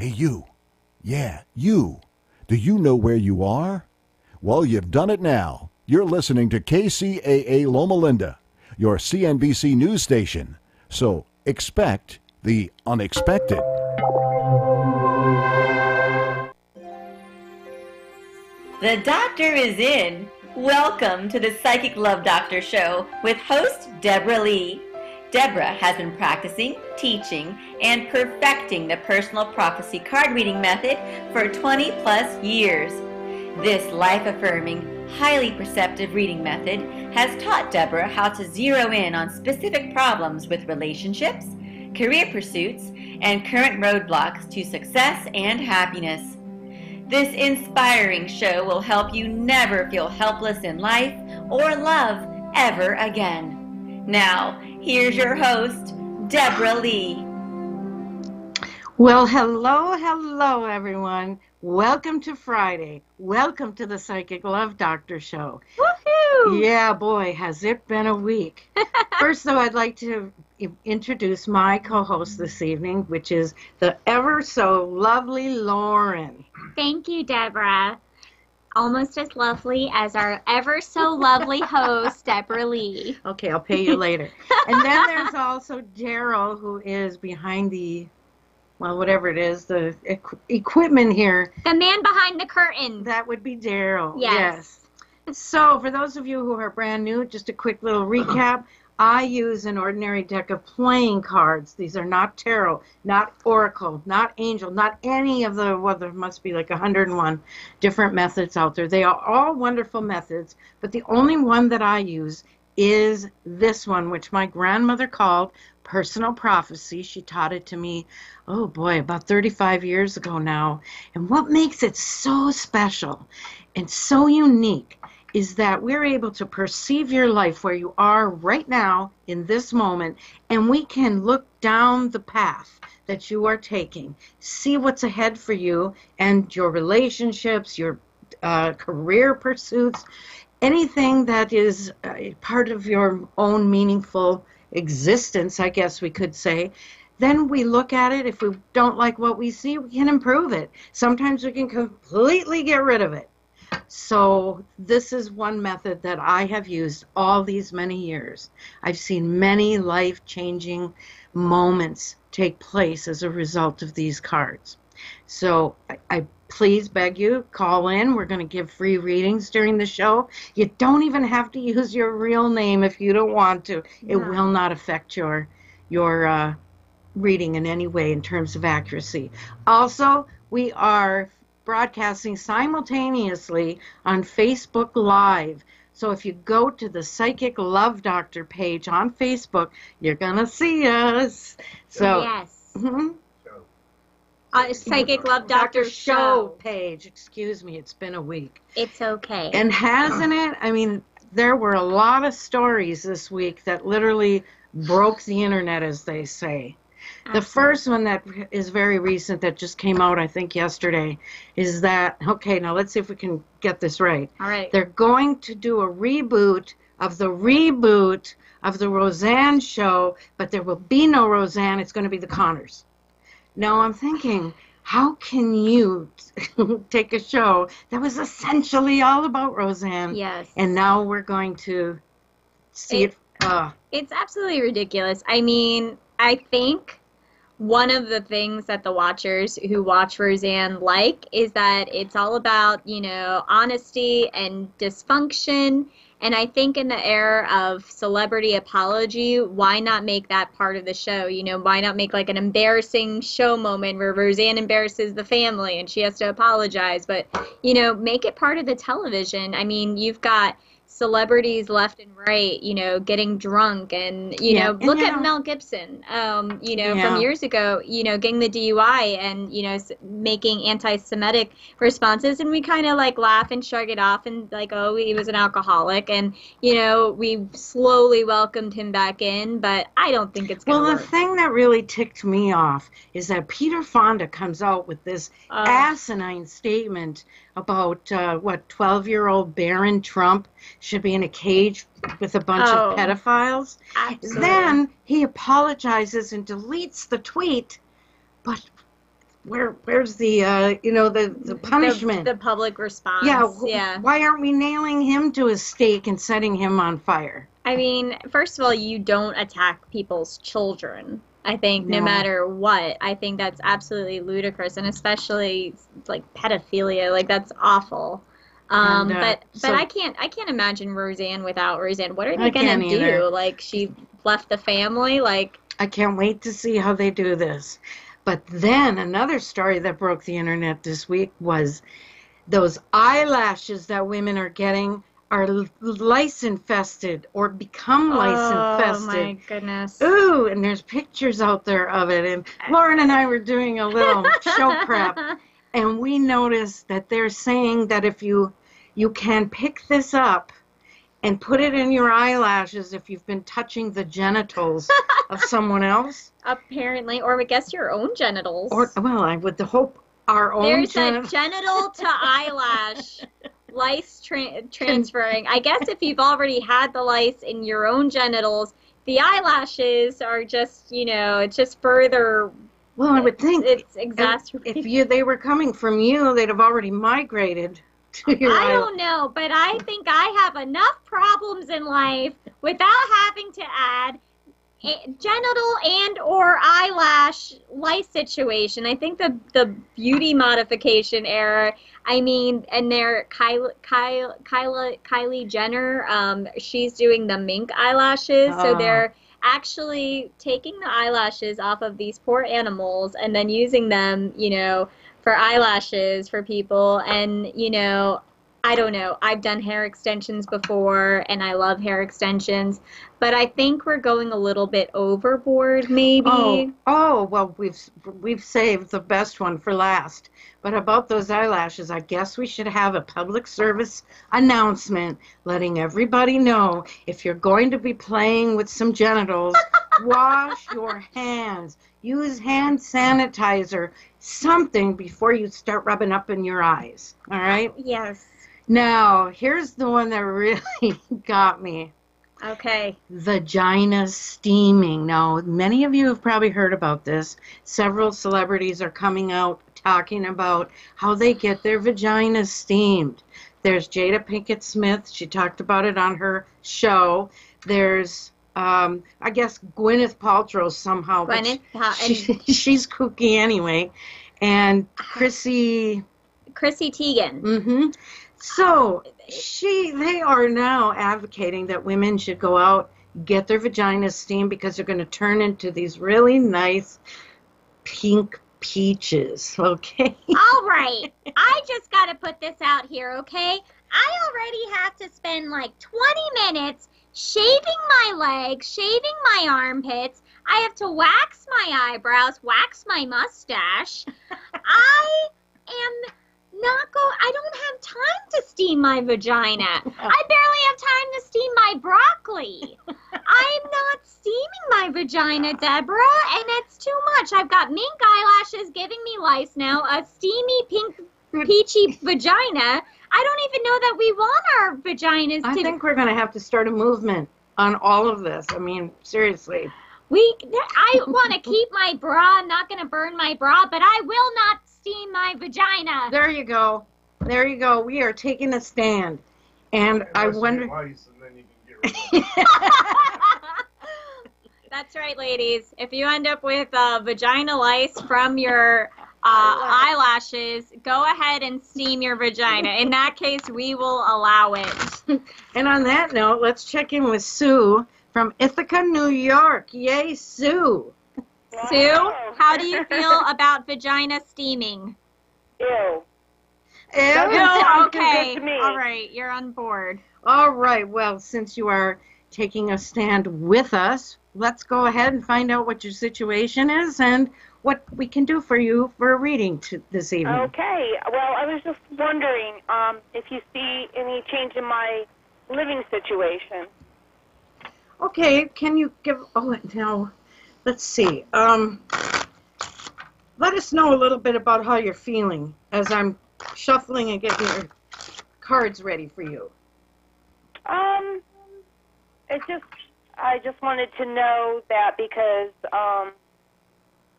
Hey, you. Yeah, you. Do you know where you are? Well, you've done it now. You're listening to KCAA Loma Linda, your CNBC news station. So expect the unexpected. The doctor is in. Welcome to the Psychic Love Doctor Show with host Deborah Lee. Deborah has been practicing, teaching, and perfecting the personal prophecy card reading method for 20 plus years. This life-affirming, highly perceptive reading method has taught Deborah how to zero in on specific problems with relationships, career pursuits, and current roadblocks to success and happiness. This inspiring show will help you never feel helpless in life or love ever again. Now, here's your host, Deborah Lee. Well, hello, everyone. Welcome to Friday. Welcome to the Psychic Love Doctor Show. Woohoo! Yeah, boy, has it been a week. First, though, I'd like to introduce my co-host this evening, which is the ever so lovely Lauren. Thank you, Deborah. Almost as lovely as our ever so lovely host, Deborah Lee. Okay, I'll pay you later. And then there's also Daryl, who is behind the, well, whatever it is, the equipment here. The man behind the curtain. That would be Daryl. Yes. So for those of you who are brand new, just a quick little recap. I use an ordinary deck of playing cards. These are not tarot, not oracle, not angel, not any of the, well, there must be like 101 different methods out there. They are all wonderful methods, but the only one that I use is this one, which my grandmother called personal prophecy. She taught it to me, oh boy, about 35 years ago now. And what makes it so special and so unique is that we're able to perceive your life where you are right now in this moment, and we can look down the path that you are taking, see what's ahead for you and your relationships, your career pursuits, anything that is part of your own meaningful existence, I guess we could say. Then we look at it. If we don't like what we see, we can improve it. Sometimes we can completely get rid of it. So this is one method that I have used all these many years. I've seen many life-changing moments take place as a result of these cards. So I please beg you, call in. We're going to give free readings during the show. You don't even have to use your real name if you don't want to. It will not affect your reading in any way in terms of accuracy. Also, we are broadcasting simultaneously on Facebook Live. So if you go to the Psychic Love Doctor page on Facebook, you're going to see us. So Yes. Mm-hmm. Psychic Love Doctor Show page. Excuse me, it's been a week. It's okay. And hasn't it? I mean, there were a lot of stories this week that literally broke the internet, as they say. The first one that is very recent that just came out, I think, yesterday, is that, okay, now let's see if we can get this right. All right. They're going to do a reboot of the Roseanne show, but there will be no Roseanne. It's going to be the Connors. Now I'm thinking, how can you take a show that was essentially all about Roseanne? Yes. And now we're going to see it. It's absolutely ridiculous. I mean, I think one of the things that the watchers who watch Roseanne like is that it's all about, honesty and dysfunction. And I think in the era of celebrity apology, why not make that part of the show? Why not make like an embarrassing show moment where Roseanne embarrasses the family and she has to apologize? But, make it part of the television. I mean, you've got celebrities left and right, getting drunk and, look at Mel Gibson, from years ago, getting the DUI and, making anti-Semitic responses. And we kind of like laugh and shrug it off and like, oh, he was an alcoholic. And, we slowly welcomed him back in, but I don't think it's going to work. The thing that really ticked me off is that Peter Fonda comes out with this asinine statement about 12-year-old Barron Trump should be in a cage with a bunch of pedophiles. Absolutely. Then he apologizes and deletes the tweet, but where's the the punishment? The public response. Yeah. Why aren't we nailing him to a stake and setting him on fire? I mean, first of all, you don't attack people's children. I think no matter what, I think that's absolutely ludicrous, and especially like pedophilia, like that's awful. But I can't imagine Roseanne without Roseanne. What are they gonna do? Like she left the family. Like I can't wait to see how they do this. But then another story that broke the internet this week was those eyelashes that women are getting are lice infested or become lice infested. Oh my goodness. Ooh, and there's pictures out there of it. And Lauren and I were doing a little show prep, and we noticed that they're saying that if you can pick this up and put it in your eyelashes if you've been touching the genitals of someone else. Apparently, or I guess your own genitals. Or, well, I would hope our own There's a genital to eyelash lice transferring. I guess if you've already had the lice in your own genitals, the eyelashes are just, it's just further. Well, I would think it's exacerbated. If they were coming from you, they'd have already migrated to your I don't know, but I think I have enough problems in life without having to add genital and or eyelash lice situation. I think the beauty modification era, I mean, and there Kylie Jenner, she's doing the mink eyelashes, so they're actually taking the eyelashes off of these poor animals and then using them, for eyelashes for people. And I don't know. I've done hair extensions before, and I love hair extensions, but I think we're going a little bit overboard, maybe. Oh, well, we've saved the best one for last. But about those eyelashes, I guess we should have a public service announcement letting everybody know if you're going to be playing with some genitals, wash your hands. Use hand sanitizer, something before you start rubbing up in your eyes. All right? Yes. Now, here's the one that really got me. Okay. Vagina steaming. Now, many of you have probably heard about this. Several celebrities are coming out talking about how they get their vaginas steamed. There's Jada Pinkett Smith. She talked about it on her show. There's, I guess, Gwyneth Paltrow somehow. She's kooky anyway. And Chrissy Teigen. Mm-hmm. So they are now advocating that women should go out, get their vaginas steamed because they're going to turn into these really nice pink peaches. Okay. All right. I just got to put this out here, okay? I already have to spend like 20 minutes shaving my legs, shaving my armpits. I have to wax my eyebrows, wax my mustache. I don't have time to steam my vagina. I barely have time to steam my broccoli. I'm not steaming my vagina, Deborah, and it's too much. I've got mink eyelashes giving me lice now, a steamy pink peachy vagina. I don't even know that we want our vaginas to... I think we're going to have to start a movement on all of this. I mean, seriously. I want to keep my bra. I'm not going to burn my bra, but I will not steam my vagina. There you go. There you go. We are taking a stand. And I wonder... Lice, and then you can get rid of it. That's right, ladies. If you end up with vagina lice from your eyelashes, go ahead and steam your vagina. In that case, we will allow it. And on that note, let's check in with Sue from Ithaca, New York. Yay, Sue. Sue, how do you feel about vagina steaming? Ew. Oh, okay. Good to me. All right, you're on board. All right. Well, since you are taking a stand with us, let's go ahead and find out what your situation is and what we can do for you for a reading this evening. Okay. Well, I was just wondering if you see any change in my living situation. Okay. Can you give... Oh, now, let's see. Let us know a little bit about how you're feeling as I'm shuffling and getting your cards ready for you. I just wanted to know that because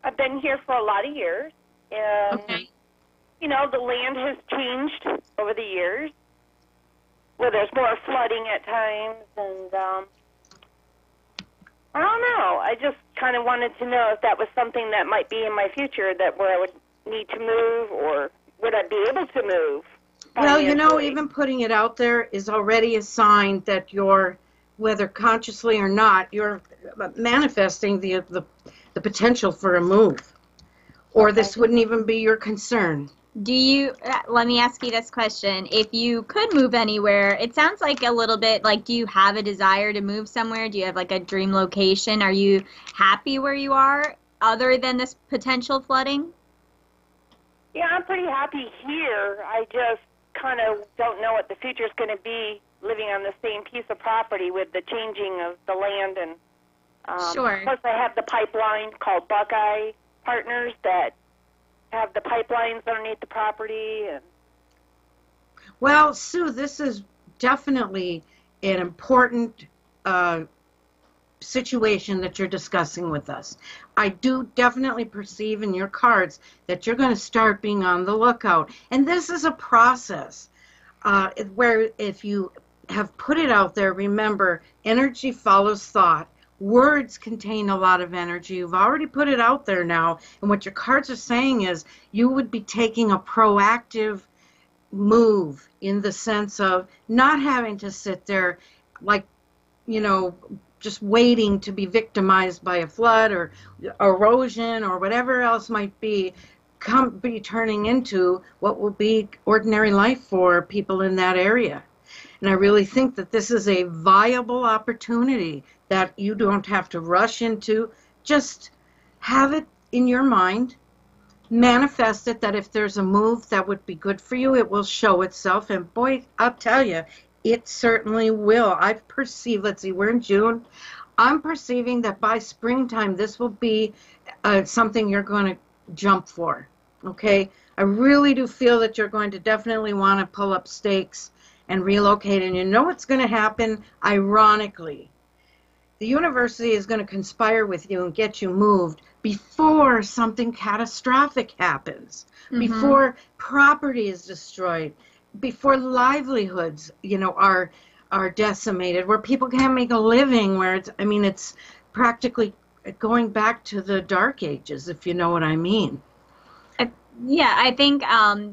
I've been here for a lot of years, And, Okay. you know, the land has changed over the years, where there's more flooding at times, and I don't know. I just kind of wanted to know if that was something that might be in my future, that where I would need to move, or would I be able to move? Well, you know, financially? even putting it out there is already a sign that you're, whether consciously or not, you're manifesting the potential for a move. Or this wouldn't even be your concern. Do you, let me ask you this question. If you could move anywhere, it sounds like a little bit like, do you have a desire to move somewhere? Do you have like a dream location? Are you happy where you are other than this potential flooding? Yeah, I'm pretty happy here. I just kind of don't know what the future is going to be living on the same piece of property with the changing of the land. And Sure. plus I have the pipeline called Buckeye Partners that have the pipelines underneath the property. And Well, Sue, this is definitely an important situation that you're discussing with us. I do definitely perceive in your cards that you're going to start being on the lookout. And this is a process where if you have put it out there, remember, energy follows thought. Words contain a lot of energy. You've already put it out there now. And what your cards are saying is you would be taking a proactive move in the sense of not having to sit there like, you know, just waiting to be victimized by a flood or erosion or whatever else might be turning into what will be ordinary life for people in that area. And I really think that this is a viable opportunity that you don't have to rush into. Just have it in your mind, manifest it, that if there's a move that would be good for you, it will show itself. And boy, I'll tell you, it certainly will. I've perceived, let's see, we're in June. I'm perceiving that by springtime, this will be something you're going to jump for, okay? I really do feel that you're going to definitely want to pull up stakes and relocate. And you know what's going to happen? Ironically, the university is going to conspire with you and get you moved before something catastrophic happens, before property is destroyed, before livelihoods, you know, are decimated, where people can't make a living, where it's practically going back to the dark ages, if you know what I mean. Yeah, I think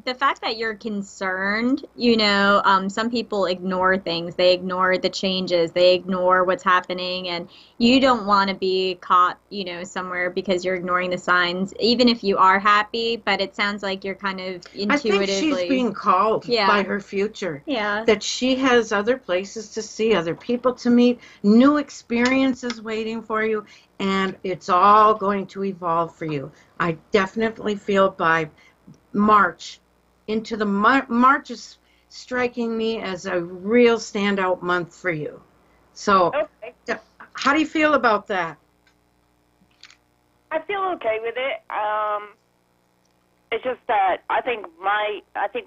the fact that you're concerned, you know, some people ignore things. They ignore the changes. They ignore what's happening. And you don't want to be caught, you know, somewhere because you're ignoring the signs, even if you are happy. But it sounds like you're kind of intuitively. I think she's being called by her future. Yeah. That she has other places to see, other people to meet, new experiences waiting for you. And it's all going to evolve for you. I definitely feel by March, into the March is striking me as a real standout month for you. So, okay. How do you feel about that? I feel okay with it. It's just that I think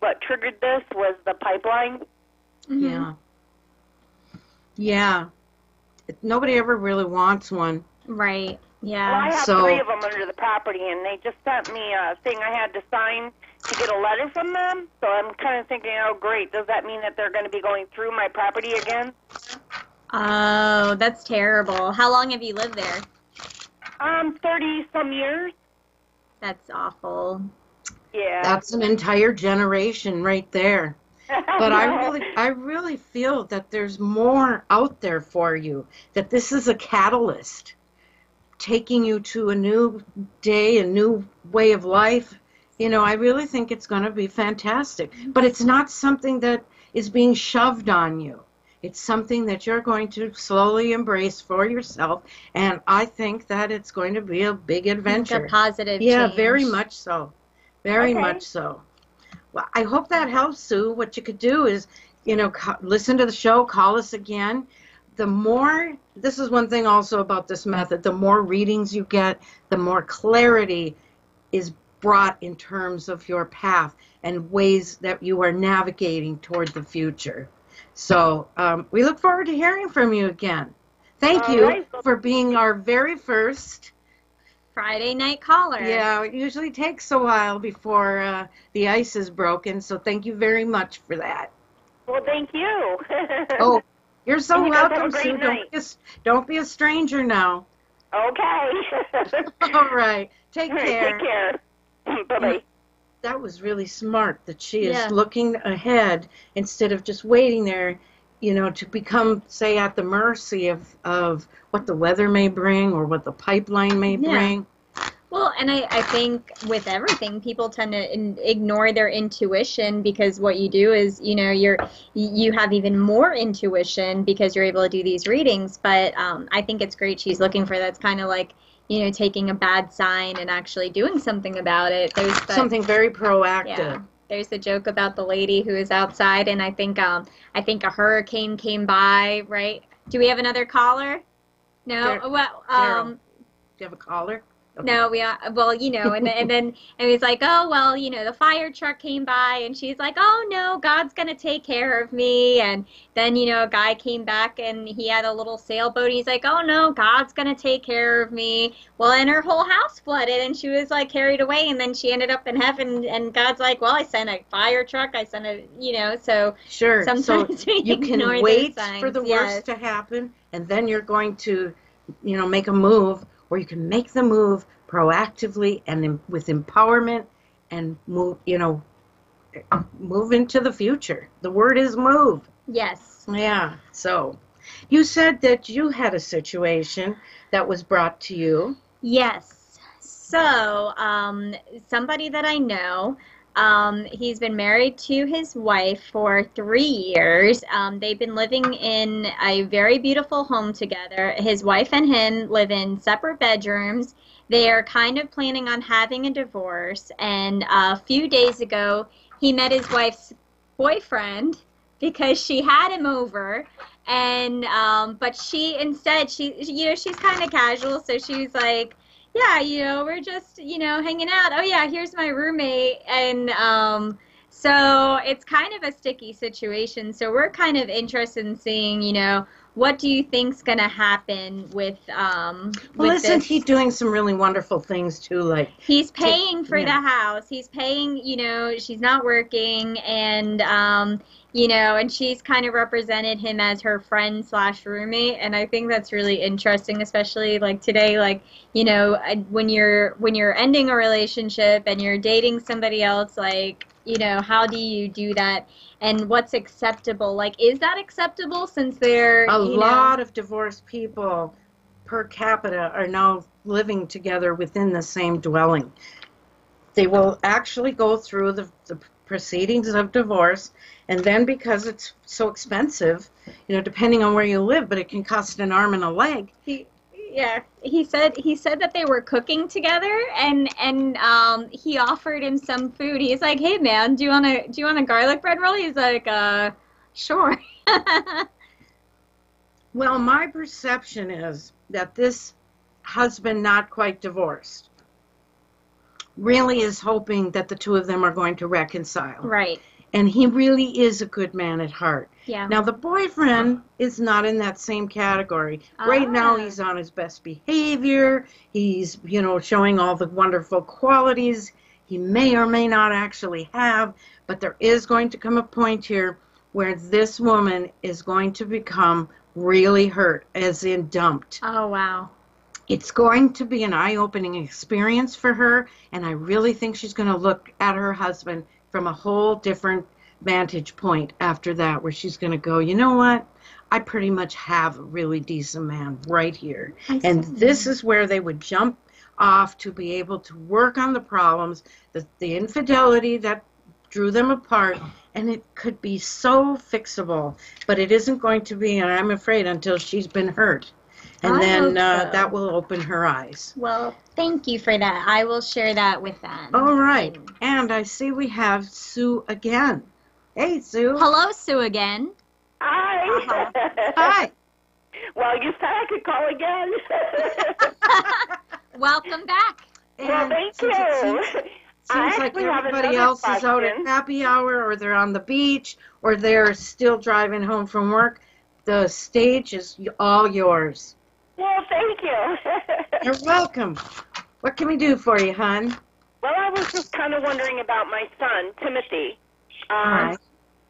what triggered this was the pipeline. Yeah. Yeah. Nobody ever really wants one. Right. Yeah. Well, I have 3 of them under the property, and they just sent me a thing I had to sign to get a letter from them. So I'm kind of thinking, oh, great. Does that mean that they're going to be going through my property again? Oh, that's terrible. How long have you lived there? 30-some years. That's awful. Yeah. That's an entire generation right there. But I really feel that there's more out there for you, that this is a catalyst taking you to a new day, a new way of life. You know, I really think it's going to be fantastic. But it's not something that is being shoved on you. It's something that you're going to slowly embrace for yourself. And I think that it's going to be a big adventure. It's a positive change. Very much so. Very much so. Well, I hope that helps, Sue. What you could do is, you know, listen to the show, call us again. The more, this is one thing also about this method, the more readings you get, the more clarity is brought in terms of your path and ways that you are navigating toward the future. So we look forward to hearing from you again. Thank you for being our very first Friday night caller. Yeah, it usually takes a while before the ice is broken, so thank you very much for that. Well, thank you. Oh, you're so And you guys have a welcome, great Sue. night. Don't be a stranger now. Okay. All right. Take All right, care. take care. Bye-bye. That was really smart that she Yeah. is looking ahead instead of just waiting there, to become, say, at the mercy of what the weather may bring or what the pipeline may Yeah. bring. Well, and I think with everything, people tend to ignore their intuition because what you do is, you have even more intuition because you're able to do these readings. But I think it's great she's looking for that's kind of like, taking a bad sign and actually doing something about it. Something very proactive. Yeah. There's the joke about the lady who is outside, and I think a hurricane came by, right? Do we have another caller? No. Well, Daryl. Do you have a caller? Okay. No, and he's like, oh, well, the fire truck came by, and she's like, oh, no, God's going to take care of me. And then, a guy came back, and he had a little sailboat, and he's like, oh, no, God's going to take care of me. Well, and her whole house flooded, and she was, like, carried away, and then she ended up in heaven, and God's like, well, I sent a fire truck, I sent so sure. sometimes So you can ignore wait those signs. for the Yes. worst to happen, and then you're going to, make a move, or you can make the move proactively and with empowerment and move into the future. The word is move. Yes. Yeah. So you said that you had a situation that was brought to you. Yes. So, somebody that I know, he's been married to his wife for 3 years. They've been living in a very beautiful home together. His wife and him live in separate bedrooms. They are kind of planning on having a divorce. And a few days ago, he met his wife's boyfriend because she had him over. And, but she's kind of casual. So she was like, yeah, we're just, hanging out. Oh, yeah, here's my roommate. And so it's kind of a sticky situation. So we're kind of interested in seeing, what do you think's going to happen with Well, with isn't this? he doing some really wonderful things, too? Like He's paying for yeah. the house. He's paying, she's not working. And, and she's kind of represented him as her friend / roommate. And I think that's really interesting, especially like today, like, when you're ending a relationship and you're dating somebody else, like, how do you do that? And what's acceptable? Like, is that acceptable since they're a lot of divorced people per capita are now living together within the same dwelling. They will actually go through the proceedings of divorce, and then because it's so expensive, depending on where you live, but it can cost an arm and a leg. He said that they were cooking together, and he offered him some food. He's like, hey man, do you want a garlic bread roll? He's like, sure. Well, my perception is that this husband, not quite divorced, really is hoping that the two of them are going to reconcile. Right. And he really is a good man at heart. Yeah. Now, the boyfriend is not in that same category. Right now, he's on his best behavior. He's, showing all the wonderful qualities he may or may not actually have. But there is going to come a point here where this woman is going to become really hurt, as in dumped. Oh, wow. It's going to be an eye-opening experience for her, and I really think she's going to look at her husband from a whole different vantage point after that, where she's going to go, you know what? I pretty much have a really decent man right here. And this is where they would jump off to be able to work on the problems, the infidelity that drew them apart, and it could be so fixable, but it isn't going to be, and I'm afraid, until she's been hurt. And I then hope so. that will open her eyes. Well, thank you for that. I will share that with them. All right. And I see we have Sue again. Hey, Sue. Hello, Sue again. Hi. Hi. Well, you said I could call again. Welcome back. Well, thank since you. it seems like actually have everybody another else is out at question. happy hour, or they're on the beach, or they're still driving home from work. The stage is all yours. Well, thank you. You're welcome. What can we do for you, hon? Well, I was just kind of wondering about my son, Timothy. All right.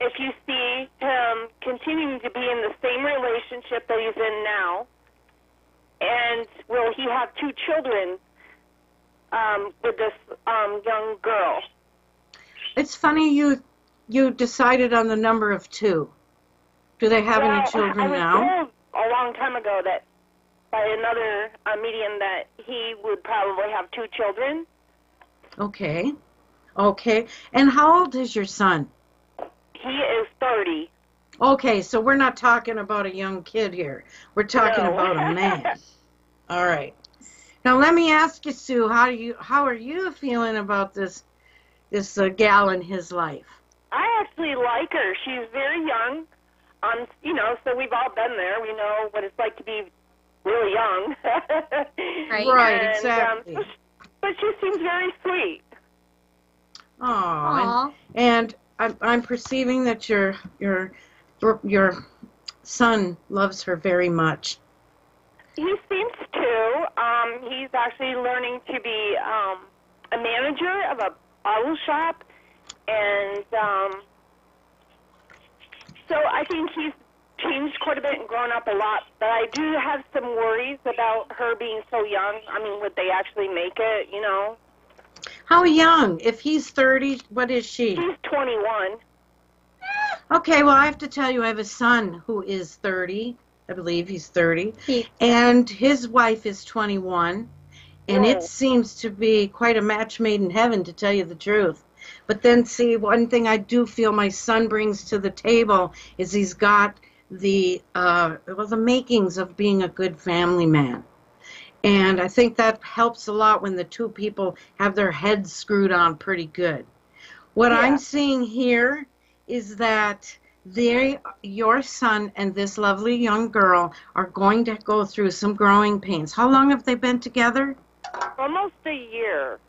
If you see him continuing to be in the same relationship that he's in now, and will he have 2 children with this young girl? It's funny you decided on the number of 2. Do they have any children I was now? told a long time ago that by another medium that he would probably have 2 children. Okay. Okay. And how old is your son? He is 30. Okay, so we're not talking about a young kid here. We're talking No. about a man. All right. Now let me ask you, Sue, how are you feeling about this gal in his life? I actually like her. She's very young. So we've all been there. We know what it's like to be really young. Right, and, exactly. But she seems very sweet. Oh, and I'm perceiving that your son loves her very much. He seems to. He's actually learning to be a manager of a auto shop, and so I think he's changed quite a bit and grown up a lot. But I do have some worries about her being so young. I mean, would they actually make it, you know? How young? If he's 30, what is she? She's 21. Okay, well, I have to tell you, I have a son who is 30. I believe he's 30. He- And his wife is 21. And Whoa. it seems to be quite a match made in heaven, to tell you the truth. But then, see, one thing I do feel my son brings to the table is he's got the makings of being a good family man. And I think that helps a lot when the 2 people have their heads screwed on pretty good. What Yeah. I'm seeing here is that your son and this lovely young girl are going to go through some growing pains. How long have they been together? Almost a year.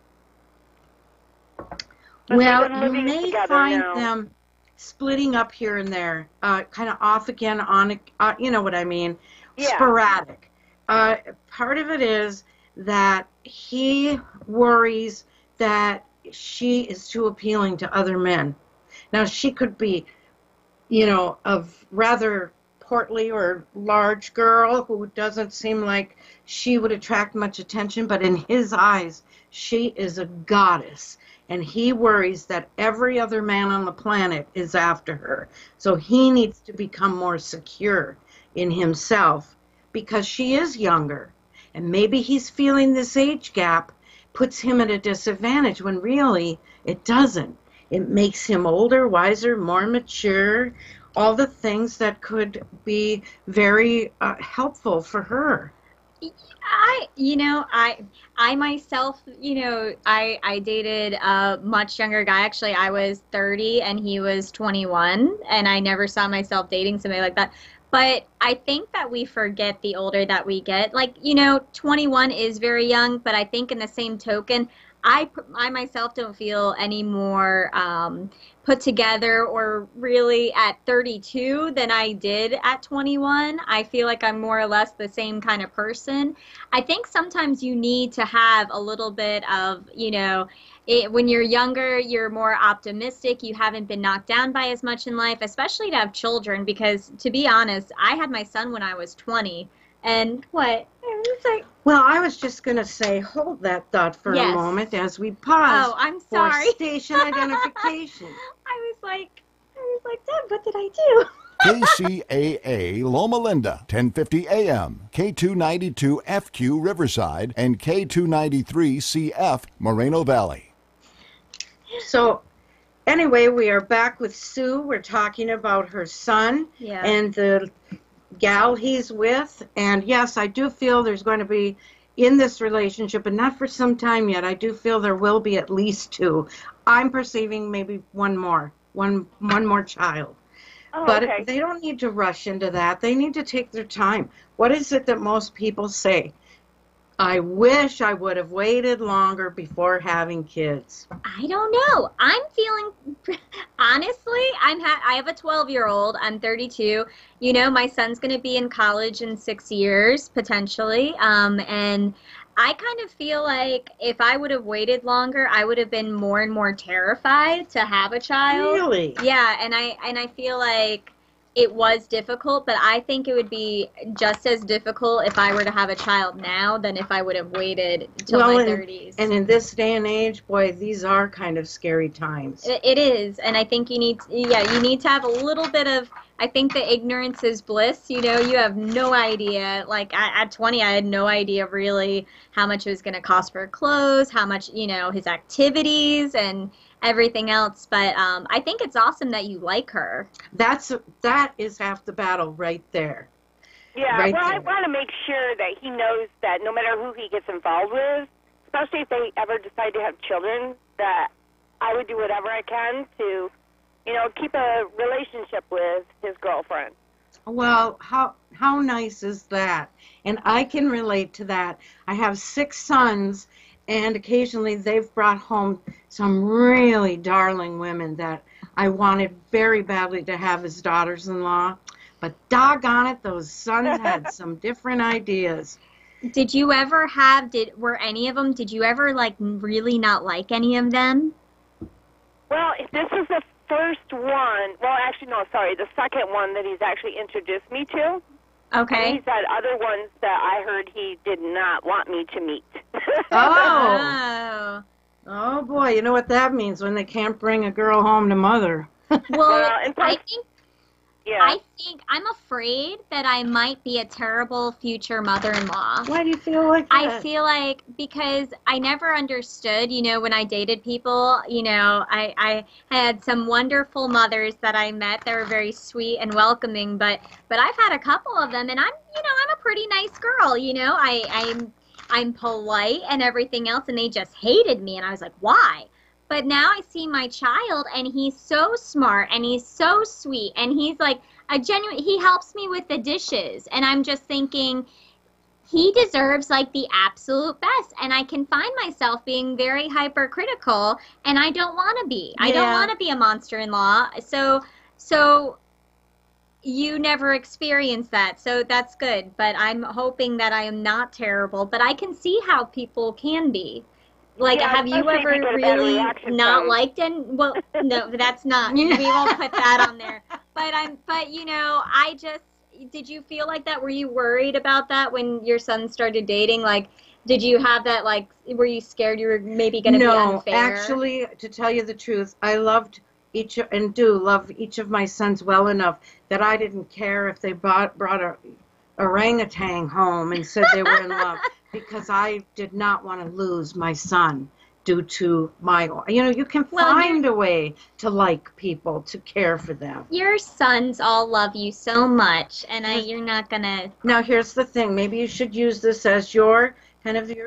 But Well, they've been you living may together find now. them splitting up here and there, kind of off again, on, you know what I mean, Yeah. sporadic. Part of it is that he worries that she is too appealing to other men. Now, she could be, you know, a rather portly or large girl who doesn't seem like she would attract much attention, but in his eyes, she is a goddess. And he worries that every other man on the planet is after her. So he needs to become more secure in himself because she is younger. And maybe he's feeling this age gap puts him at a disadvantage when really it doesn't. It makes him older, wiser, more mature, all the things that could be very helpful for her. I myself, I dated a much younger guy. Actually, I was 30 and he was 21, and I never saw myself dating somebody like that. But I think that we forget the older that we get. 21 is very young, but I think in the same token, I myself don't feel any more put together or really at 32 than I did at 21. I feel like I'm more or less the same kind of person. I think sometimes you need to have a little bit of, when you're younger, you're more optimistic. You haven't been knocked down by as much in life, especially to have children, because to be honest, I had my son when I was 20. And what? It's like, well, I was just going to say, hold that thought for a moment as we pause Oh, I'm sorry. for station identification. I was like, Deb, what did I do? KCAA Loma Linda, 1050 AM, K292 FQ Riverside, and K293 CF Moreno Valley. So, anyway, we are back with Sue. We're talking about her son and the gal he's with. And yes, I do feel there's going to be, in this relationship, and not for some time yet, I do feel there will be at least 2. I'm perceiving maybe one more child. Oh, But okay. they don't need to rush into that. They need to take their time. What is it that most people say? I wish I would have waited longer before having kids. I don't know. I'm feeling, honestly, I have a 12-year-old. I'm 32. My son's going to be in college in 6 years, potentially. And I kind of feel like if I would have waited longer, I would have been more and more terrified to have a child. Really? Yeah, and I feel like it was difficult, but I think it would be just as difficult if I were to have a child now than if I would have waited till my 30s. And in this day and age, boy, these are kind of scary times. It is, and I think you need to have a little bit of, I think the ignorance is bliss, you know, you have no idea, like at 20 I had no idea really how much it was going to cost for clothes, how much, you know, his activities and everything else, but I think it's awesome that you like her. That is half the battle right there. Yeah, Right well, there. I want to make sure that he knows that no matter who he gets involved with, especially if they ever decide to have children, that I would do whatever I can to, you know, keep a relationship with his girlfriend. Well, how nice is that? And I can relate to that. I have 6 sons, and occasionally they've brought home some really darling women that I wanted very badly to have as daughters-in-law. But doggone it, those sons had some different ideas. Did you ever have, were any of them, did you ever like really not like any of them? Well, this is the first one. Well, actually, no, sorry, the second one that he's actually introduced me to. Okay. And he's had other ones that I heard he did not want me to meet. Oh. Oh, boy, you know what that means when they can't bring a girl home to mother. Well, and plus, I think I'm afraid that I might be a terrible future mother-in-law. Why do you feel like that? I feel like because I never understood, you know, when I dated people, you know, I had some wonderful mothers that I met that were very sweet and welcoming, but I've had a couple of them, and I'm a pretty nice girl, you know, I'm polite and everything else, and they just hated me, and I was like, why? But now I see my child, and he's so smart, and he's so sweet, and he's like he helps me with the dishes, and I'm just thinking, he deserves like the absolute best, and I can find myself being very hypercritical, and I don't want to be. I don't want to be a monster-in-law, so you never experienced that, so that's good, but I'm hoping that I am not terrible, but I can see how people can be. Like, yeah, have you ever really not liked and well, no, that's not. We won't put that on there. But you know, did you feel like that? Were you worried about that when your son started dating? Like, did you have that, like, were you scared you were maybe going to be unfair? No, actually, to tell you the truth, I loved and do love each of my sons well enough that I didn't care if they brought a orangutan home and said they were in love, because I did not want to lose my son due to you can find a way to like people, to care for them. Your sons all love you so much, and you're not going to... Now, here's the thing. Maybe you should use this as your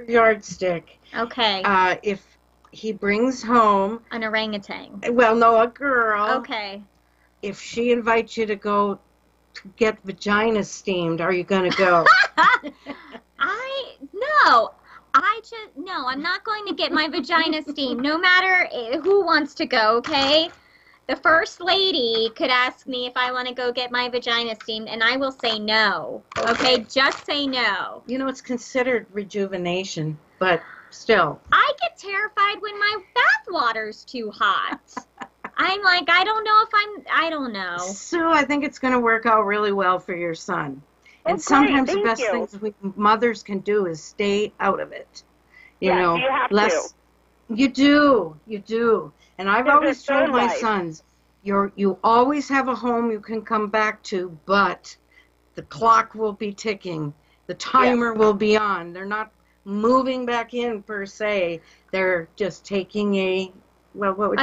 yardstick. Okay. If he brings home... An orangutan. Well, no, a girl. Okay. If she invites you to go to get vagina steamed, are you going to go? No, I'm not going to get my vagina steamed, no matter who wants to go, okay? The first lady could ask me if I want to go get my vagina steamed, and I will say no, okay? Just say no. You know, it's considered rejuvenation, but still. I get terrified when my bath water's too hot. I'm like, I don't know. Sue, I think it's going to work out really well for your son. And sometimes the best things mothers can do is stay out of it. You know, you have to. You do. And I've always told my sons, you always have a home you can come back to, but the clock will be ticking. The timer will be on. They're not moving back in per se. They're just taking a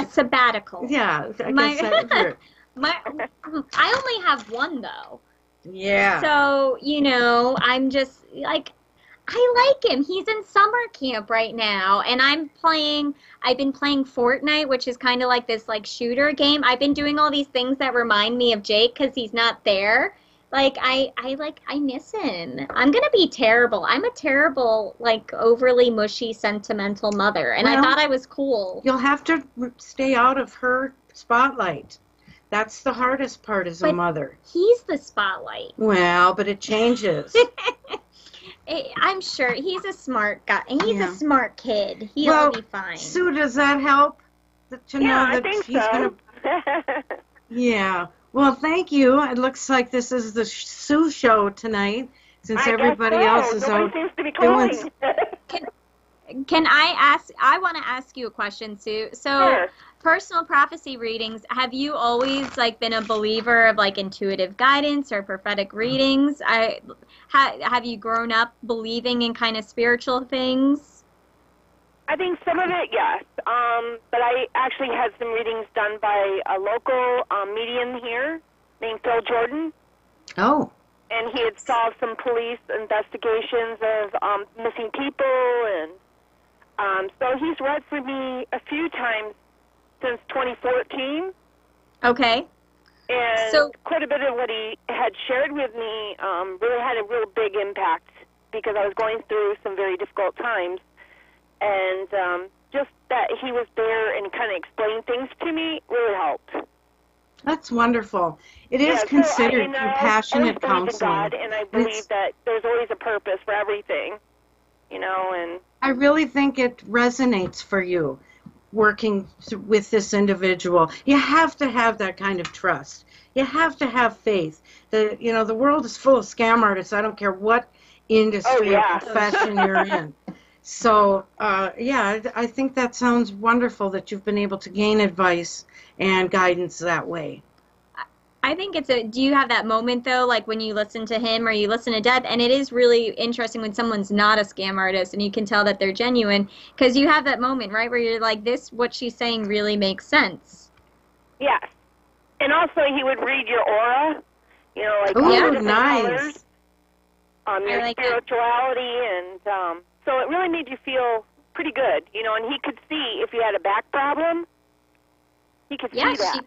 sabbatical. Yeah, I guess I only have one though. Yeah. So, you know, I'm just like, I like him. He's in summer camp right now, and I've been playing Fortnite, which is kind of like this like shooter game. I've been doing all these things that remind me of Jake because he's not there. Like, I miss him. I'm going to be terrible. I'm a terrible, like, overly mushy, sentimental mother, and I thought I was cool. You'll have to stay out of her spotlight. That's the hardest part as a mother. He's the spotlight. Well, but it changes. I'm sure he's a smart guy. He's Yeah. a smart kid. He'll Well, be fine. Sue, does that help? To know I that think he's so. gonna. Yeah. Well, thank you. It looks like this is the Sue show tonight, since I everybody guess so. else is Nobody out seems to be doing. calling. Can I ask? I want to ask you a question, Sue. So, Sure. personal prophecy readings. Have you always like been a believer of like intuitive guidance or prophetic readings? Have you grown up believing in kind of spiritual things? I think some of it, yes. But I actually had some readings done by a local medium here named Phil Jordan, Oh. and he had solved some police investigations of missing people, and so he's read for me a few times since 2014, Okay. and So- quite a bit of what he had shared with me really had a real big impact because I was going through some very difficult times. And just that he was there and kind of explained things to me really helped. That's wonderful. It is So considered I compassionate always believe in counseling. God, and I believe It's- that there's always a purpose for everything, and I really think it resonates for you working with this individual. You have to have that kind of trust. You have to have faith. The world is full of scam artists. I don't care what industry or profession you're in. So, I think that sounds wonderful that you've been able to gain advice and guidance that way. I think do you have that moment though, like when you listen to him or you listen to Deb, and it is really interesting when someone's not a scam artist and you can tell that they're genuine, because you have that moment, right, where you're like, what she's saying really makes sense. yes. And also he would read your aura, like Ooh, all the different nice. colors, your like that. spirituality, and so it really made you feel pretty good, and he could see if you had a back problem. He could see that.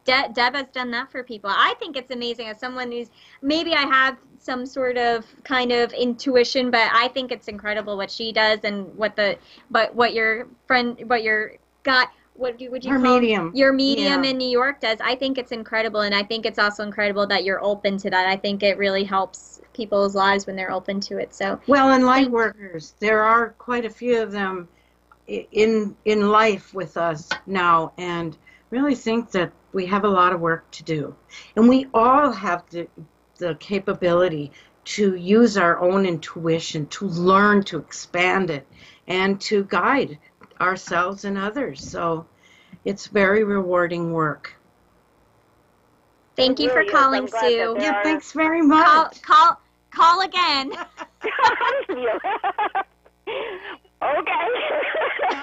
Deb has done that for people. I think it's amazing as someone who's, maybe I have some sort of kind of intuition, but I think it's incredible what she does and what your medium. Your medium Yeah. in New York does. I think it's incredible, and I think it's also incredible that you're open to that. I think it really helps people's lives when they're open to it. So, Well, and light workers, there are quite a few of them in life with us now, and really think that we have a lot of work to do. And we all have the capability to use our own intuition, to learn, to expand it, and to guide ourselves and others. So it's very rewarding work. thank you for Really is. calling, I'm glad Sue. that Yeah, thanks very much. Call again. Okay. All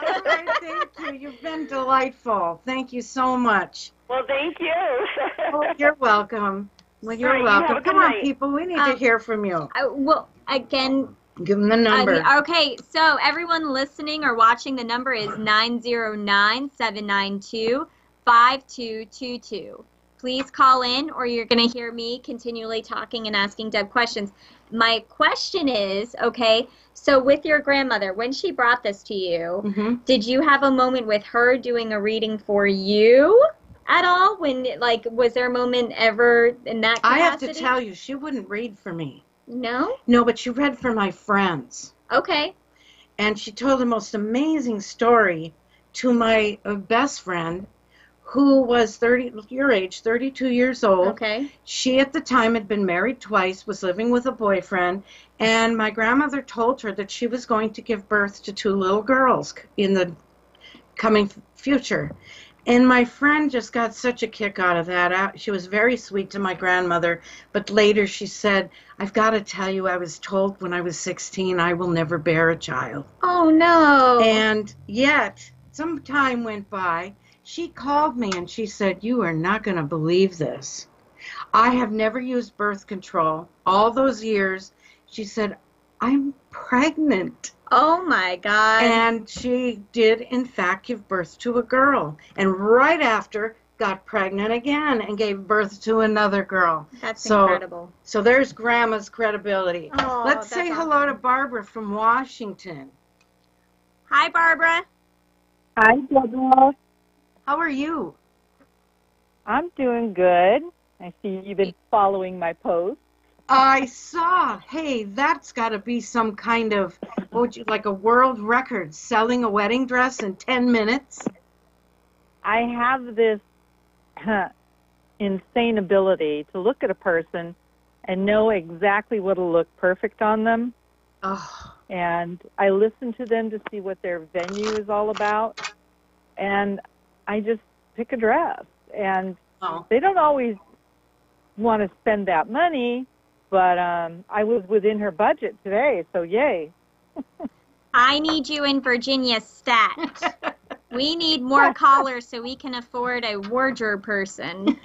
right, thank you. You've been delightful. Thank you so much. Well, thank you. Oh, you're welcome. Well, you're All right, you have welcome. a good Come on, night. people. We need to hear from you. Well, again, Give them the number. okay, so everyone listening or watching, the number is 909-792-5222. Please call in, or you're going to hear me continually talking and asking Deb questions. My question is, okay, so with your grandmother, when she brought this to you, did you have a moment with her doing a reading for you at all? Was there a moment ever in that capacity? I have to tell you, she wouldn't read for me. No? No, but she read for my friends. Okay. And she told the most amazing story to my best friend, who was your age, 32 years old. Okay. She at the time had been married twice, was living with a boyfriend, and my grandmother told her that she was going to give birth to 2 little girls in the coming future. And my friend just got such a kick out of that. She was very sweet to my grandmother, but later she said, I've got to tell you, I was told when I was 16 I will never bear a child. Oh, no. And yet, some time went by. She called me and she said, you are not going to believe this. I have never used birth control all those years. She said, I'm pregnant. Oh, my God. And she did, in fact, give birth to a girl. And right after, got pregnant again and gave birth to another girl. That's incredible. So there's Grandma's credibility. Oh, Let's that's say hello to Barbara from Washington. Hi, Barbara. Hi, Deborah. How are you? I'm doing good. I see you've been following my posts. I saw. Hey, that's got to be some kind of, what would you, like a world record, selling a wedding dress in 10 minutes? I have this insane ability to look at a person and know exactly what'll look perfect on them. Oh, And I listen to them to see what their venue is all about. And I just pick a dress. And oh. they don't always want to spend that money, but I was within her budget today, so yay. I need you in Virginia stat. We need more callers so we can afford a wardrobe person.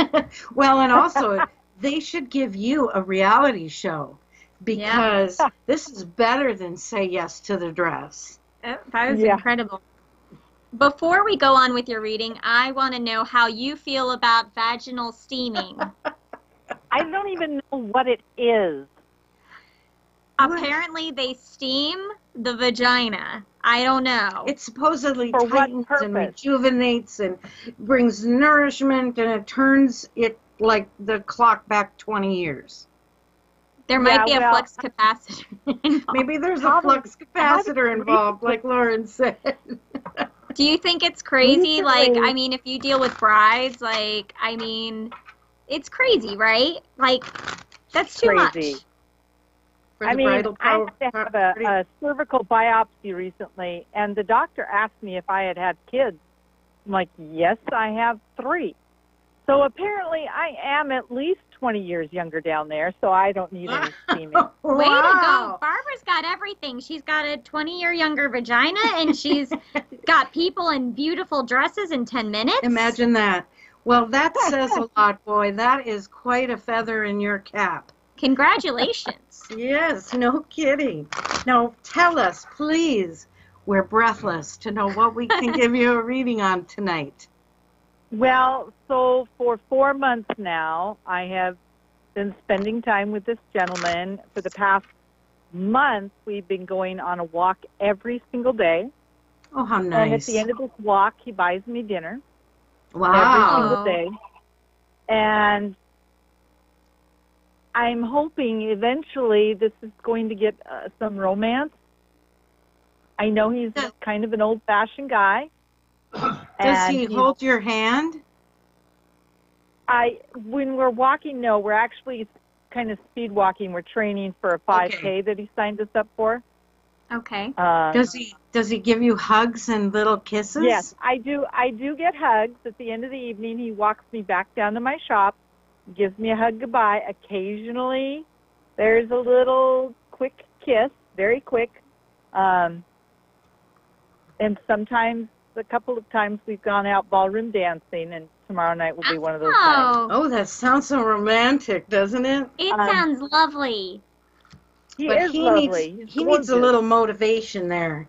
Well, and also, they should give you a reality show because this is better than Say Yes to the Dress. That was incredible. Before we go on with your reading, I want to know how you feel about vaginal steaming. I don't even know what it is. Apparently, they steam the vagina. I don't know. It supposedly For what tightens and purpose? rejuvenates and brings nourishment, and it turns it like the clock back 20 years. There might be a well, flux capacitor involved. Maybe there's a flux capacitor involved, like Lauren said. Do you think it's crazy? Like, Recently- I mean, if you deal with brides, like, I mean, it's crazy, right? Like, that's too Crazy. much. For I the mean, bridal I had to have party. a cervical biopsy recently, and the doctor asked me if I had kids. I'm like, yes, I have 3. So apparently I am at least 20 years younger down there, so I don't need any steaming. Way to go. Wow. Barbara's got everything. She's got a 20-year younger vagina, and she's got people in beautiful dresses in 10 minutes. Imagine that. Well, that says a lot, boy. That is quite a feather in your cap. Congratulations. Yes, no kidding. Now, tell us, please. We're breathless to know what we can give you a reading on tonight. Well, so for 4 months now, I have been spending time with this gentleman. For the past month, we've been going on a walk every single day. Oh, how And at nice. the end of this walk, he buys me dinner every Wow. single day. And I'm hoping eventually this is going to get some romance. I know he's kind of an old-fashioned guy. Does he hold your hand? When we're walking, no, we're actually kind of speed walking. We're training for a 5K Okay. that he signed us up for. Okay. Does he give you hugs and little kisses? Yes, I do. I do get hugs. At the end of the evening, he walks me back down to my shop, gives me a hug goodbye. Occasionally, there's a little quick kiss, very quick. And sometimes, a couple of times, we've gone out ballroom dancing, and tomorrow night will be one of those nights. Oh, Oh, that sounds so romantic, doesn't it? it sounds lovely. He But is he lovely. needs He's needs a gorgeous. little motivation there.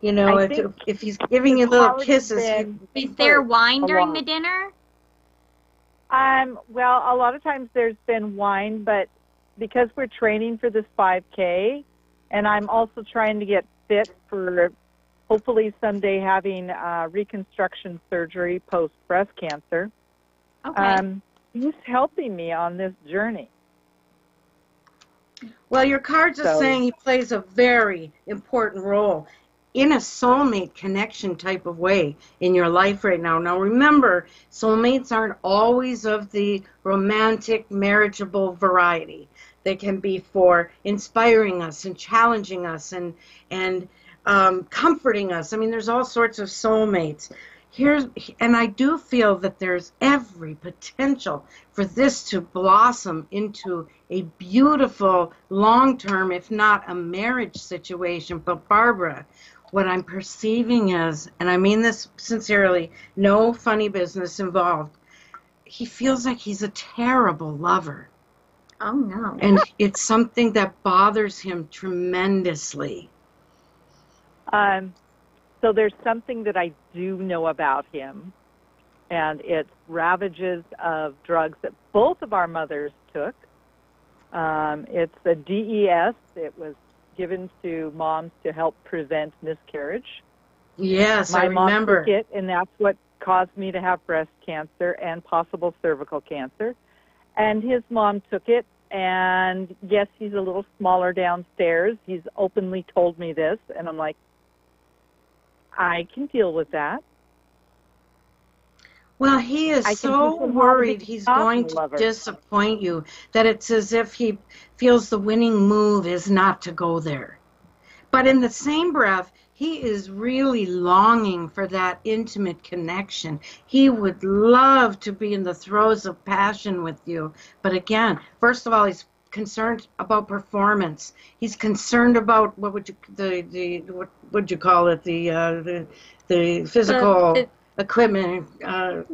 You know, I think if he's giving you his little quality kisses, been- Is there wine a during lot. the dinner? Well, a lot of times there's been wine, but because we're training for this 5K, and I'm also trying to get fit for hopefully someday having reconstruction surgery post breast cancer, Okay. he's helping me on this journey. well, your cards are So- saying he plays a very important role in a soulmate connection type of way in your life right now. Now, remember, soulmates aren't always of the romantic, marriageable variety. They can be for inspiring us and challenging us and comforting us. I mean, there's all sorts of soulmates. And I do feel that there's every potential for this to blossom into a beautiful long-term, if not a marriage situation. But Barbara, what I'm perceiving is, and I mean this sincerely, no funny business involved, he feels like he's a terrible lover. Oh, no. And it's something that bothers him tremendously. So there's something that I do know about him, and it's ravages of drugs that both of our mothers took. It's a DES. It was given to moms to help prevent miscarriage. Yes, I My mom remember. took it, and that's what caused me to have breast cancer and possible cervical cancer. And his mom took it, And yes, he's a little smaller downstairs. He's openly told me this, and I'm like, I can deal with that. Well, he is so worried he's going to disappoint you that it's as if he feels the winning move is not to go there. But in the same breath, he is really longing for that intimate connection. He would love to be in the throes of passion with you. But again, first of all, he's concerned about performance. He's concerned about what would you call it, the physical equipment. The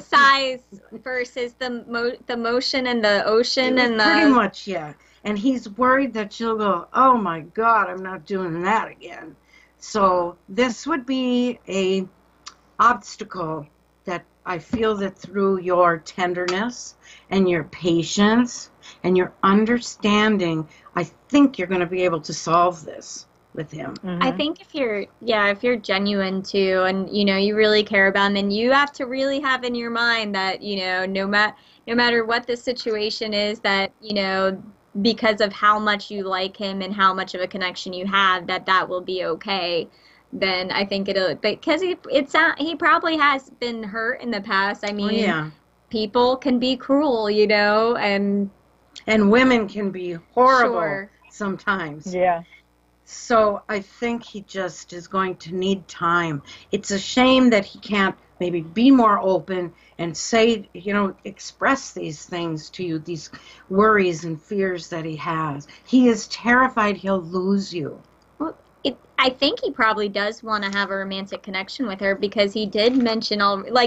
size versus the motion and the ocean and pretty much, yeah. And he's worried that she'll go, oh my God, I'm not doing that again. So this would be a obstacle that I feel that through your tenderness and your patience and your understanding, I think you're going to be able to solve this with him. Mm-hmm. I think if you're genuine too, and you really care about him, and you have to really have in your mind that no matter what the situation is, that because of how much you like him and how much of a connection you have, that will be okay. Then I think because he probably has been hurt in the past. I mean, people can be cruel, and women can be horrible sure. sometimes. Yeah. So I think he just is going to need time. It's a shame that he can't maybe be more open and say, express these things to you, these worries and fears that he has. He is terrified he'll lose you. Well, I think he probably does want to have a romantic connection with her, because he did mention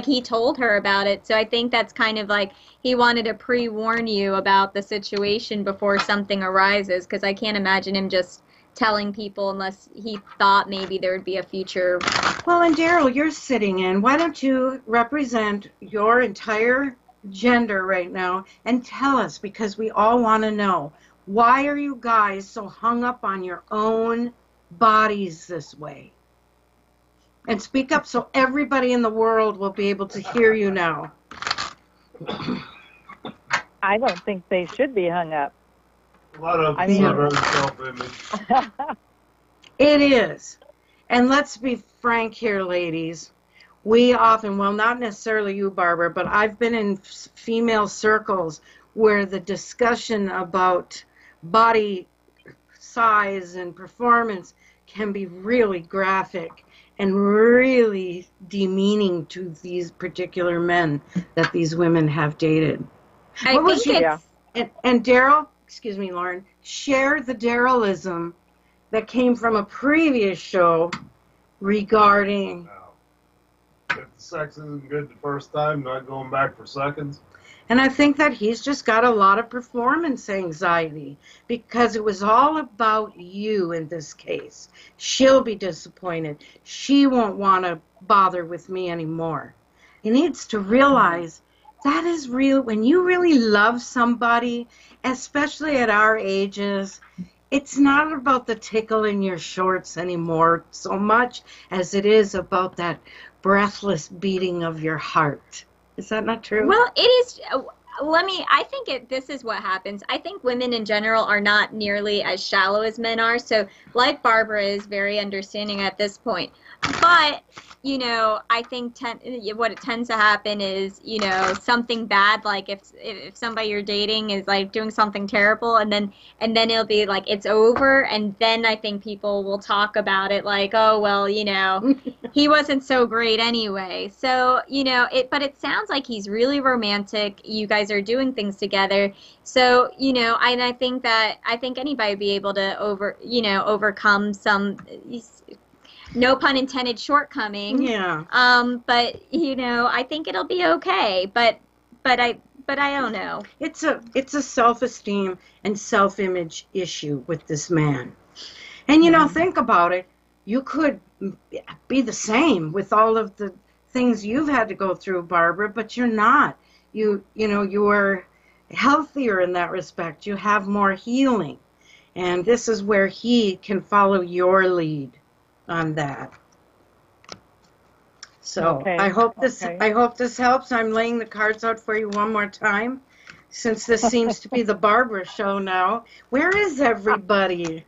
he told her about it. So I think that's kind of like he wanted to pre-warn you about the situation before something arises, because I can't imagine him just telling people unless he thought maybe there would be a future. Well, and Daryl, you're sitting in. Why don't you represent your entire gender right now and tell us, because we all want to know, why are you guys so hung up on your own bodies this way? And speak up so everybody in the world will be able to hear you now. I don't think they should be hung up. A lot of people are very self-image. It is. And let's be frank here, ladies. We often, well, not necessarily you, Barbara, but I've been in female circles where the discussion about body size and performance can be really graphic and really demeaning to these particular men that these women have dated. And Daryl, excuse me, Lauren, share the Darylism that came from a previous show regarding... If the sex isn't good the first time, not going back for seconds. And I think that he's just got a lot of performance anxiety, because it was all about you in this case. She'll be disappointed. She won't want to bother with me anymore. He needs to realize that is real. When you really love somebody, especially at our ages, it's not about the tickle in your shorts anymore so much as it is about that breathless beating of your heart. Is that not true? Well, it is. I think this is what happens. I think women in general are not nearly as shallow as men are. So, like Barbara is very understanding at this point. But, I think what it tends to happen is, something bad, like if somebody you're dating is like doing something terrible, and then it'll be like it's over, and then I think people will talk about it like, oh well, he wasn't so great anyway. So, but it sounds like he's really romantic. You guys are doing things together. So, and I think anybody would be able to overcome some, no pun intended, shortcoming. Yeah. But I think it'll be okay. But I don't know. It's a self-esteem and self-image issue with this man. And think about it. You could be the same with all of the things you've had to go through, Barbara, but you're not. You are healthier in that respect. You have more healing. And this is where he can follow your lead on that. So okay. I hope this helps. I'm laying the cards out for you one more time. since this seems to be the Barbara show now. Where is everybody?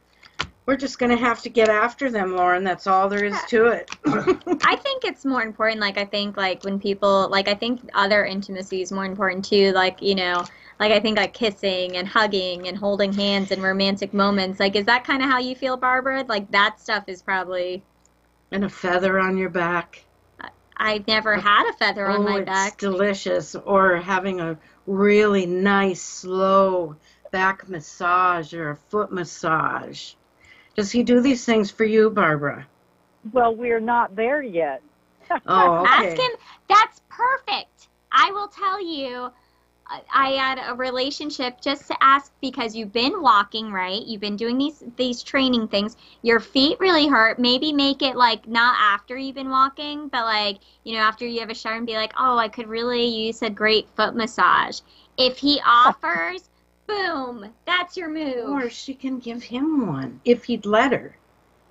We're just going to have to get after them, Lauren. That's all there is to it. I think it's more important, like, I think, like, when people, like, I think other intimacy is more important, too, like, you know, like, I think, like, kissing and hugging and holding hands and romantic moments, like, is that kind of how you feel, Barbara? Like, that stuff is probably... And a feather on your back. I've never had a feather on my back. It's delicious. Or having a really nice, slow back massage or a foot massage. Does he do these things for you, Barbara? Well, we're not there yet. Oh, okay. Ask him. That's perfect. I will tell you, I had a relationship just to ask, because you've been walking, right? You've been doing these training things. Your feet really hurt. Maybe make it, like, not after you've been walking, but, like, you know, after you have a shower, and be like, oh, I could really use a great foot massage. If he offers... Boom! That's your move. Or she can give him one, if he'd let her.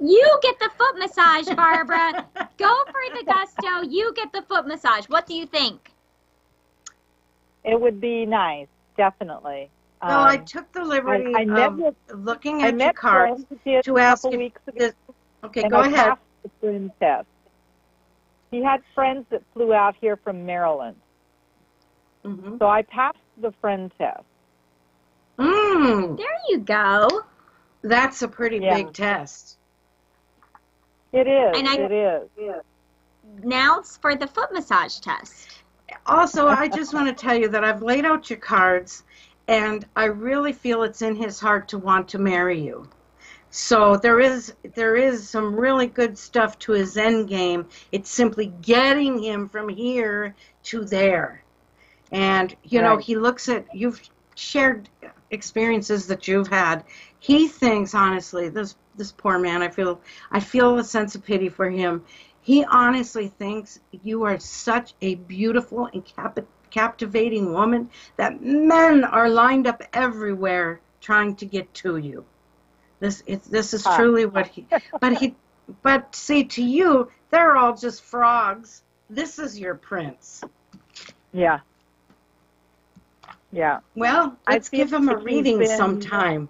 You get the foot massage, Barbara. Go for the gusto. You get the foot massage. What do you think? It would be nice, definitely. Well, I took the liberty of looking at your cards to ask if weeks ago, okay, go ahead. Passed the friend test. He had friends that flew out here from Maryland. Mm-hmm. So I passed the friend test. There you go. That's a pretty big test. It is. And it is. Yeah. Now it's for the foot massage test. Also, I just want to tell you that I've laid out your cards, and I really feel it's in his heart to want to marry you. So there is some really good stuff to his end game. It's simply getting him from here to there. And, you know, he looks at, you've shared experiences that you've had. He thinks, honestly, this poor man, I feel a sense of pity for him. He honestly thinks you are such a beautiful and captivating woman that men are lined up everywhere trying to get to you. This is truly what but see, to you, they're all just frogs. This is your prince. Yeah. Yeah. Well, let's give him a reading sometime.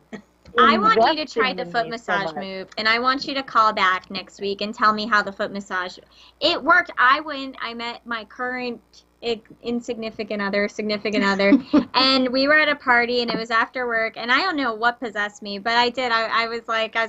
I want you to try the foot massage move, and I want you to call back next week and tell me how the foot massage. It worked. I met my current significant other, and we were at a party, and it was after work, and I don't know what possessed me, but I did. I was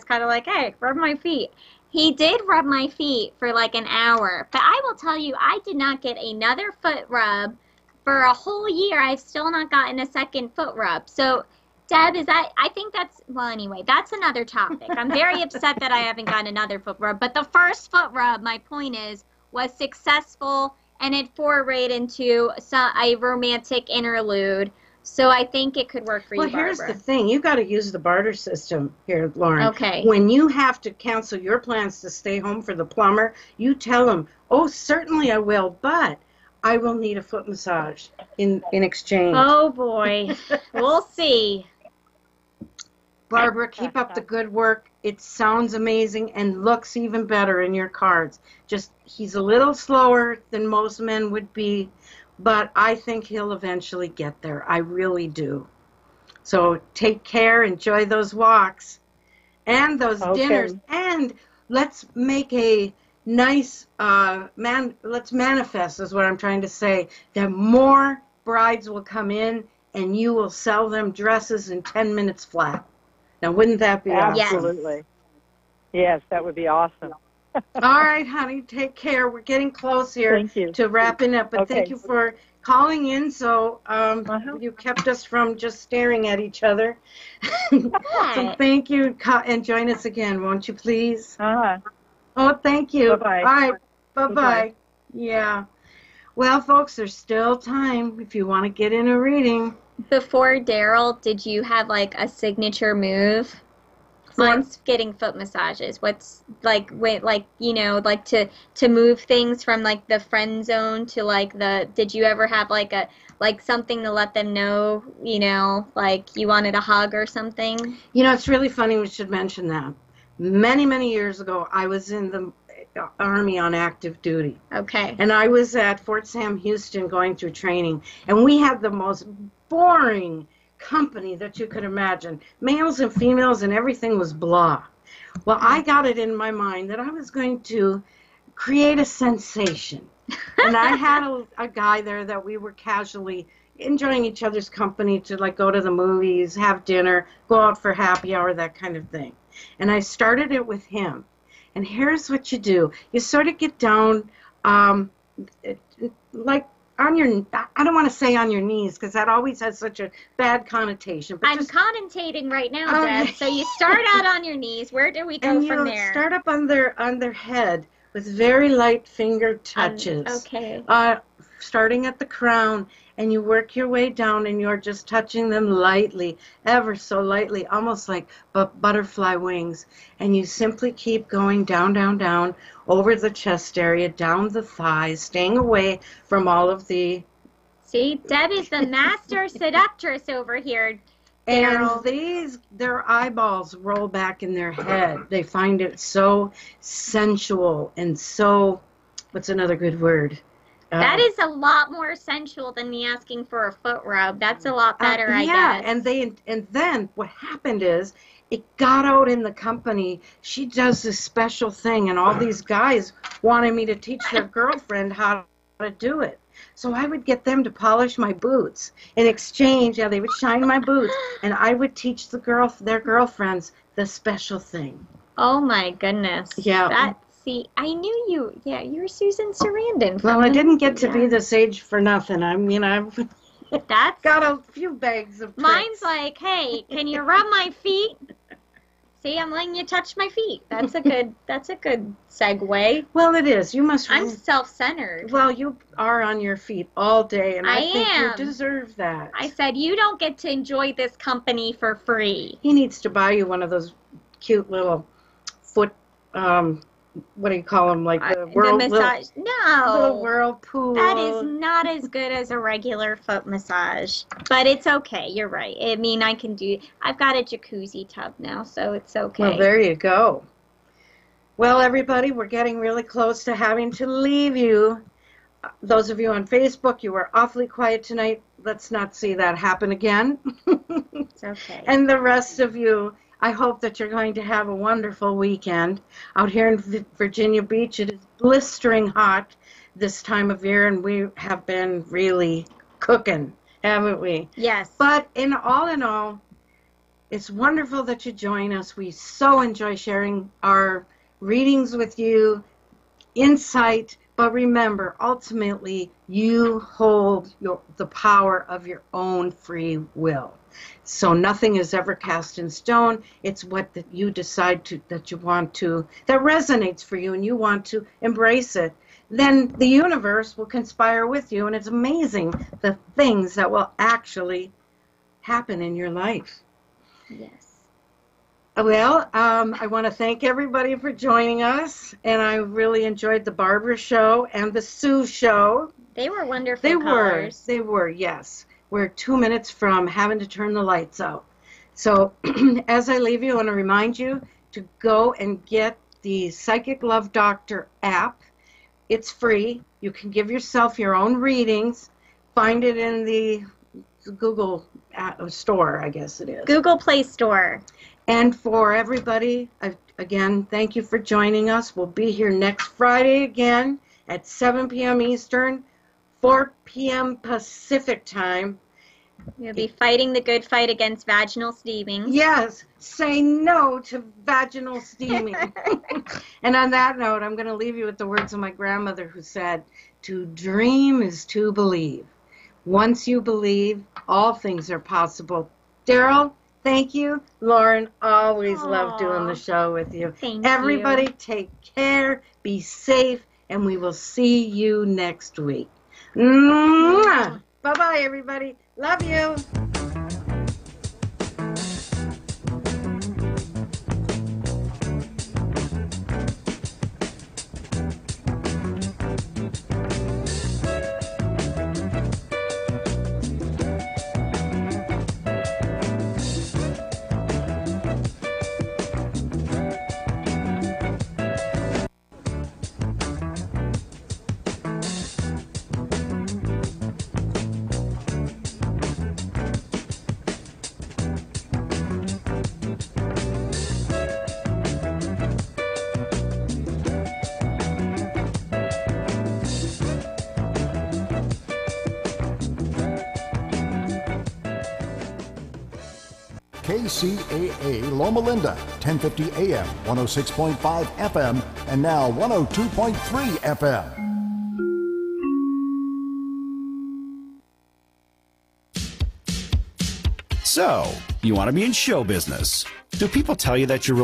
kind of like, hey, rub my feet. He did rub my feet for like an hour, but I will tell you, I did not get another foot rub for a whole year. I've still not gotten a second foot rub. So, Deb, I think that's, well, anyway, that's another topic. I'm very upset that I haven't gotten another foot rub, but the first foot rub, my point is, was successful, and it forayed into a romantic interlude. So I think it could work for you, Barbara. Well, here's the thing. You got to use the barter system here, Lauren. Okay. When you have to cancel your plans to stay home for the plumber, you tell him, oh, certainly I will, but I will need a foot massage in exchange. Oh, boy. We'll see. Barbara, keep up the good work. It sounds amazing and looks even better in your cards. Just, he's a little slower than most men would be, but I think he'll eventually get there. I really do. So take care, enjoy those walks and those dinners, and let's make a nice, let's manifest is what I'm trying to say, that more brides will come in and you will sell them dresses in 10 minutes flat. Now, wouldn't that be awesome? Absolutely. Yes, that would be awesome. All right, honey, take care. We're getting close here to wrapping up, but thank you for calling in. So you kept us from just staring at each other. So thank you, and join us again, won't you please? Oh, thank you. Bye-bye. All right, bye-bye. Yeah. Well, folks, there's still time if you want to get in a reading. Before Daryl, did you have like a signature move? Mine's getting foot massages. What's like, you know, like to move things from like the friend zone to like did you ever have like something to let them know, you know, like you wanted a hug or something? You know, it's really funny we should mention that. Many, many years ago, I was in Army on active duty. Okay. And I was at Fort Sam Houston going through training, and we had the most boring company that you could imagine. Males and females, and everything was blah. Well, I got it in my mind that I was going to create a sensation. And I had a guy there that we were casually enjoying each other's company to like go to the movies, have dinner, go out for happy hour, that kind of thing. And I started it with him. And here's what you do. You sort of get down like on your, I don't want to say on your knees because that always has such a bad connotation. But I'm connotating right now, Deb. So you start out on your knees. Where do we go from there? Start up on their head with very light finger touches. Okay. Starting at the crown, and you work your way down, and you're just touching them lightly, ever so lightly, almost like butterfly wings. And you simply keep going down, down, down, over the chest area, down the thighs, staying away from all of the... See, Deb is the master seductress over here. And their eyeballs roll back in their head. They find it so sensual and so, what's another good word? That is a lot more sensual than me asking for a foot rub. That's a lot better, I guess. Yeah, and then what happened is it got out in the company. She does this special thing, and all these guys wanted me to teach their girlfriend how to do it. So I would get them to polish my boots. In exchange, they would shine my boots, and I would teach their girlfriends the special thing. Oh my goodness. Yeah. See, I knew you. Yeah, you're Susan Sarandon. Well, I didn't get to be this age for nothing. I mean, I've got a few bags of tricks. Mine's like, hey, can you rub my feet? See, I'm letting you touch my feet. That's a good segue. Well, it is. You must. I'm self-centered. Well, you are on your feet all day, and I think am. you deserve that. I said you don't get to enjoy this company for free. He needs to buy you one of those cute little foot. What do you call them? Like the massage? Little whirlpool. That is not as good as a regular foot massage. But it's okay. You're right. I mean, I've got a jacuzzi tub now, so it's okay. Well, there you go. Well, everybody, we're getting really close to having to leave you. Those of you on Facebook, you were awfully quiet tonight. Let's not see that happen again. It's okay. And the rest of you, I hope that you're going to have a wonderful weekend. Out here in Virginia Beach, it is blistering hot this time of year, and we have been really cooking, haven't we? Yes. But in all, it's wonderful that you join us. We so enjoy sharing our readings with you, insight, but remember, ultimately, you hold the power of your own free will. So nothing is ever cast in stone. It's what you decide that resonates for you, and you want to embrace it. Then the universe will conspire with you, and it's amazing the things that will actually happen in your life. Yes. Well, I want to thank everybody for joining us, and I really enjoyed the Barbara show and the Sue show. They were wonderful callers. They were, yes. We're 2 minutes from having to turn the lights out. So as I leave you, I want to remind you to go and get the Psychic Love Doctor app. It's free. You can give yourself your own readings. Find it in the Google store, I guess it is. Google Play Store. And for everybody, again, thank you for joining us. We'll be here next Friday again at 7 p.m. Eastern, 4 p.m. Pacific time. You'll be fighting the good fight against vaginal steaming. Yes, say no to vaginal steaming. And on that note, I'm going to leave you with the words of my grandmother who said, to dream is to believe. Once you believe, all things are possible. Daryl, thank you. Lauren, always love doing the show with you. Thank you. Everybody take care, be safe, and we will see you next week. Mwah! Bye-bye, everybody. Love you. KCAA Loma Linda, 1050 AM, 106.5 FM, and now 102.3 FM. So, you want to be in show business. Do people tell you that you're